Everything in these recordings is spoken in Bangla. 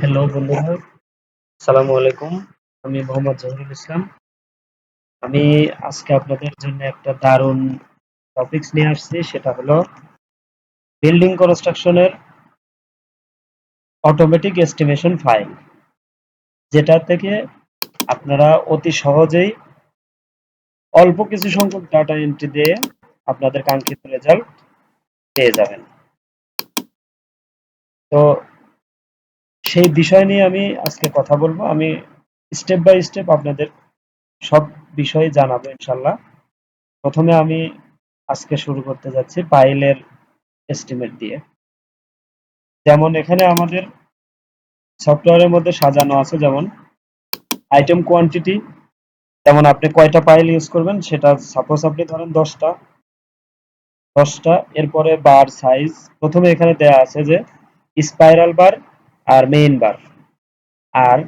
হ্যালো বন্ধুরা, আসসালামু আলাইকুম। আমি মোহাম্মদ জহিরুল ইসলাম। আমি আজকে আপনাদের জন্য একটা দারুণ টপিকস নিয়ে আসছি, সেটা হলো বিল্ডিং কনস্ট্রাকশনের অটোমেটিক এস্টিমেশন ফাইল, যেটা থেকে আপনারা অতি সহজেই অল্প কিছু সংখ্যক ডাটা এন্ট্রি দিয়ে আপনাদের কাঙ্ক্ষিত রেজাল্ট পেয়ে যাবেন। তো সেই বিষয় নিয়ে আমি আজকে কথা বলবো। আমি স্টেপ বাই স্টেপ আপনাদের সব বিষয় জানাবো ইনশাল্লাহ। প্রথমে আমি আজকে শুরু করতে যাচ্ছি পাইলের এস্টিমেট দিয়ে। যেমন এখানে আমাদের সফটওয়্যারের মধ্যে সাজানো আছে, যেমন আইটেম কোয়ান্টিটি, যেমন আপনি কয়টা পাইল ইউজ করবেন সেটা, সাপোজ আপনি ধরেন 10টা, এরপরে বার সাইজ প্রথমে এখানে দেয়া আছে যে স্পাইরাল বার আর মেইন বার। আর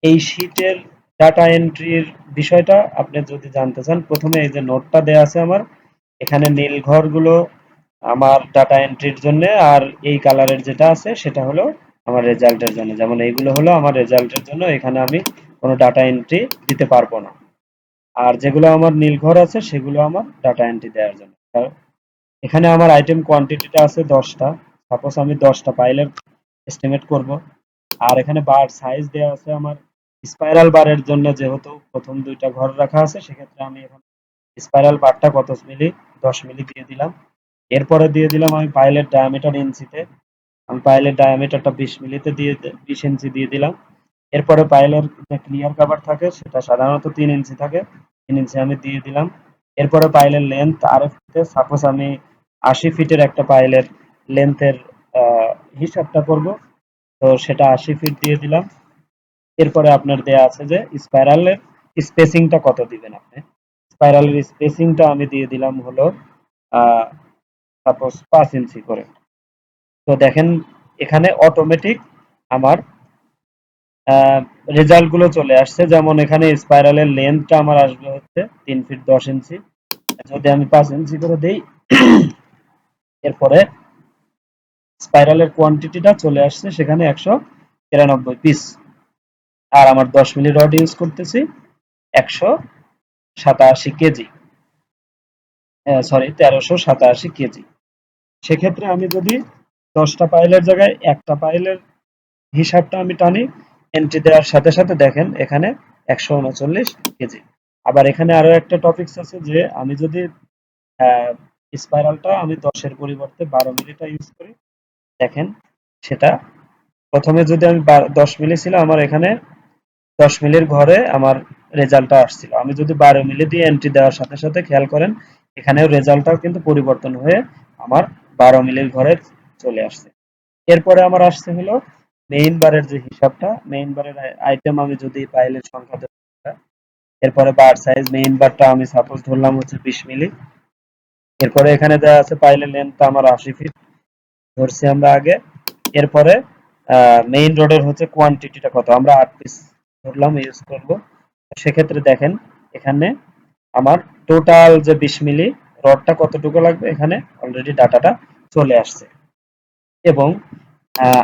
এই শীটের ডাটা এন্ট্রির বিষয়টা আপনি যদি জানতে চান, প্রথমে এই যে নোটটা দেয়া আছে আমার এখানে, নীল ঘরগুলো আমার ডাটা এন্ট্রির জন্য, আর এই কালারের যেটা আছে সেটা হলো আমার রেজাল্টের জন্য। যেমন এইগুলো হলো আমার রেজাল্টের জন্য, এখানে আমি কোনো ডাটা এন্ট্রি দিতে পারবো না। আর যেগুলো আমার নীল ঘর আছে সেগুলো আমার ডাটা এন্ট্রি দেওয়ার জন্য। এখানে আমার আইটেম কোয়ান্টিটিটা আছে 10টা, সাপোজ আমি 10টা পাইলের এস্টিমেট করব। আর এখানে বার সাইজ দেওয়া আছে আমার স্পাইরাল বারের জন্য, যেহেতু প্রথম দুইটা ঘর রাখা আছে সেক্ষেত্রে আমি এখন স্পাইরাল বারটা কত মিলি, 10 মিলি দিয়ে দিলাম। এরপরে দিয়ে দিলাম আমি পাইলের ডায়ামিটার ইঞ্চিতে, আমি পাইলের ডায়ামিটারটা 20 মিলিতে 20 ইঞ্চি দিয়ে দিলাম। এরপরে পাইলের যে ক্লিয়ার কভার থাকে সেটা সাধারণত 3 ইঞ্চি থাকে, 3 ইঞ্চি আমি দিয়ে দিলাম। এরপরে পাইলের লেন্থ আর এফতে, সাপোজ আমি 80 ফিটের একটা পাইলের লেন্থের হিসাবটা করব, তো সেটা 80 ফিট দিয়ে দিলাম। এরপরে আপনার দেয়া আছে যে স্পাইরালের স্পেসিংটা কত দিবেন আপনি। স্পাইরালের স্পেসিংটা আমি দিয়ে দিলাম হলো সাপোজ 5 ইঞ্চি করে। তো দেখেন এখানে অটোমেটিক আমার রেজাল্ট গুলো চলে আসছে। যেমন এখানে স্পাইরালের লেন্থটা আমার আসবে হচ্ছে 3 ফিট 10 ইঞ্চি, যদি আমি 5 ইঞ্চি করে দেই এরপরে স্পাইরালের কোয়ান্টিটিটা চলে আসছে সেখানে 193 পিস। আর আমার 10 মিলি রড ইউজ করতেছি 187 কেজি, সরি 1387 কেজি। সেক্ষেত্রে আমি যদি 10টা পাইলের জায়গায় একটা পাইলের হিসাবটা আমি টানি এন্ট্রি দেওয়ার সাথে সাথে, দেখেন এখানে 139 কেজি। আবার এখানে আরো একটা টপিকস আছে যে আমি যদি স্পাইরালটা আমি 10-এর পরিবর্তে 12 মিলিটা ইউজ করি, দেখেন সেটা প্রথমে যদি আমি 10 মিলি ছিল আমার এখানে 10 মিলির ঘরে আমার রেজাল্টটা আসছিল, আমি যদি 12 মিলি দিয়ে এন্ট্রি দেওয়ার সাথে সাথে খেয়াল করেন এখানেও রেজাল্টটাও কিন্তু পরিবর্তন হয়ে আমার 12 মিলির ঘরে চলে আসছে। এরপরে আমার আসছে হলো মেইন বারের যে হিসাবটা, মেইন বারের আইটেম আমি যদি পাইলের সংখ্যা ধরি, এরপরে বার সাইজ মেইন বারটা আমি সাপোজ ধরলাম হচ্ছে 20 মিলি। এরপরে এখানে দেওয়া আছে পাইলের লেন্থ আমার 80 ফিট ধরছি আমরা আগে। এরপরে মেইন রোডের হচ্ছে কোয়ান্টিটিটা কত, আমরা 8 পিস ধরলাম ইউজ করব। সেক্ষেত্রে দেখেন এখানে আমার টোটাল যে 20 মিলি রডটা কতটুকু লাগবে এখানে অলরেডি ডাটাটা চলে আসছে। এবং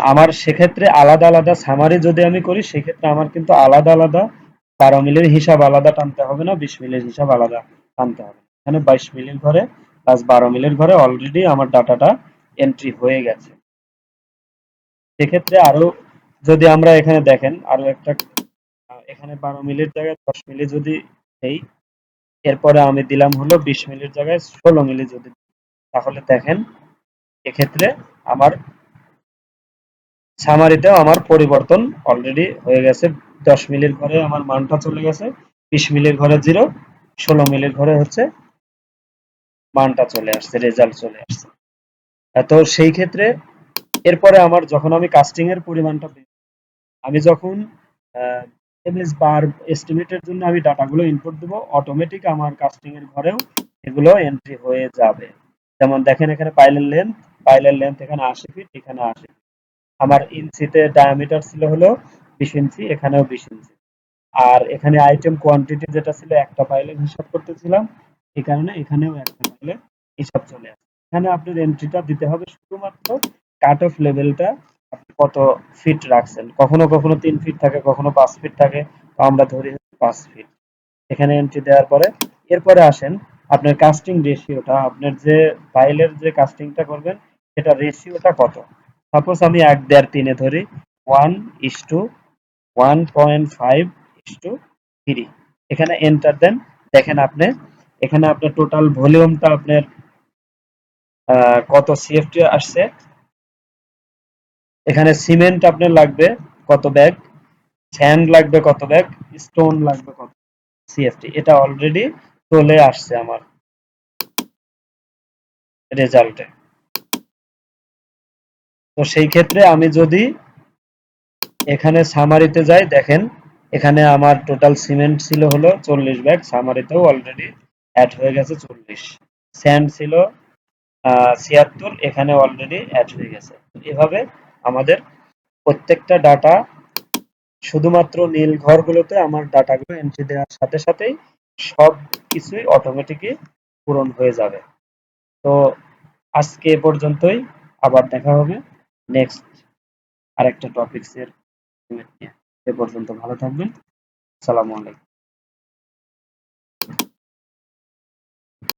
আমার সেক্ষেত্রে আলাদা আলাদা সামারি যদি আমি করি সেক্ষেত্রে আমার কিন্তু আলাদা আলাদা 12 মিলির হিসাব আলাদা টানতে হবে না, 20 মিলির হিসাব আলাদা টানতে হবে। এখানে 22 মিলির ঘরে প্লাস 12 মিলির ঘরে অলরেডি আমার ডাটাটা এন্ট্রি হয়ে গেছে। সেক্ষেত্রে আরো যদি আমরা এখানে দেখেন আরো একটা, এখানে 12 মিলির জায়গায় 10 মিলি যদি দেই, এরপরে আমি দিলাম হলো 20 মিলির জায়গায় 16 মিলি যদি, তাহলে দেখেন এক্ষেত্রে আমার সামারিতেও আমার পরিবর্তন অলরেডি হয়ে গেছে। 10 মিলির ঘরে আমার মানটা চলে গেছে, 20 মিলির ঘরে 0, 16 মিলির ঘরে হচ্ছে মানটা চলে আসছে, রেজাল্ট চলে আসছে। তো সেই ক্ষেত্রে এরপরে আমার যখন আমি কাস্টিং এর পরিমাণটা আমি যখন এমএস বার এস্টিমেটের জন্য আমি ডাটাগুলো ইনপুট দেবো, অটোমেটিক আমার কাস্টিং এর ঘরেও এগুলো এন্ট্রি হয়ে যাবে। যেমন দেখেন এখানে পাইলের লেন্থ এখানে 80 ফিট, এখানে 80। আমার ইঞ্চিতে ডায়ামিটার ছিল হলো 20 ইঞ্চি, এখানেও 20 ইঞ্চি। আর এখানে আইটেম কোয়ান্টিটি যেটা ছিল একটা পাইলের হিসাব করতেছিলাম, এই কারণে এখানেও একটা পাইলের হিসাব চলে আসে। এখানে আপনার এন্ট্রিটা দিতে হবে শুধুমাত্র কাট অফ লেভেলটা আপনি কত ফিট রাখছেন, কখনো কখনো 3 ফিট থাকে, কখনো 5 ফিট থাকে, তো আমরা ধরি 5 ফিট। এখানে এন্ট্রি দেওয়ার পরে এরপরে আসেন আপনার কাস্টিং রেশিওটা, আপনার যে পাইলের যে কাস্টিংটা করবেন সেটা রেশিওটা কত। সাপোজ আমি 1.5 3 ধরি, 1:1.5:3। এখানে এন্টার দেন। দেখেন আপনি এখানে আপনার টোটাল ভলিউমটা আপনার কত সিএফটি আসছে। এখানে সিমেন্ট আপনার লাগবে কত ব্যাগ, স্যান্ড লাগবে কত ব্যাগ, স্টোন লাগবে কত সিএফটি, এটা অলরেডি চলে আসছে আমার রেজাল্টে। তো সেই ক্ষেত্রে আমি যদি এখানে সামারিতে যাই, দেখেন এখানে আমার টোটাল সিমেন্ট ছিল হলো 40 ব্যাগ, সামারিতেও অলরেডি অ্যাড হয়ে গেছে 40। স্যান্ড ছিল 76, এখানে অলরেডি অ্যাড হয়ে গেছে। এভাবে আমাদের প্রত্যেকটা ডাটা, শুধুমাত্র নীল ঘরগুলোতে আমার ডাটাগুলো এন্ট্রি দেওয়ার সাথে সাথেই সব কিছুই অটোমেটিকই পূরণ হয়ে যাবে। তো আজকে এ পর্যন্তই, আবার দেখা হবে নেক্সট আরেকটা টপিকস এর নিয়ে। এ পর্যন্ত ভালো থাকবেন। আসসালামু আলাইকুম।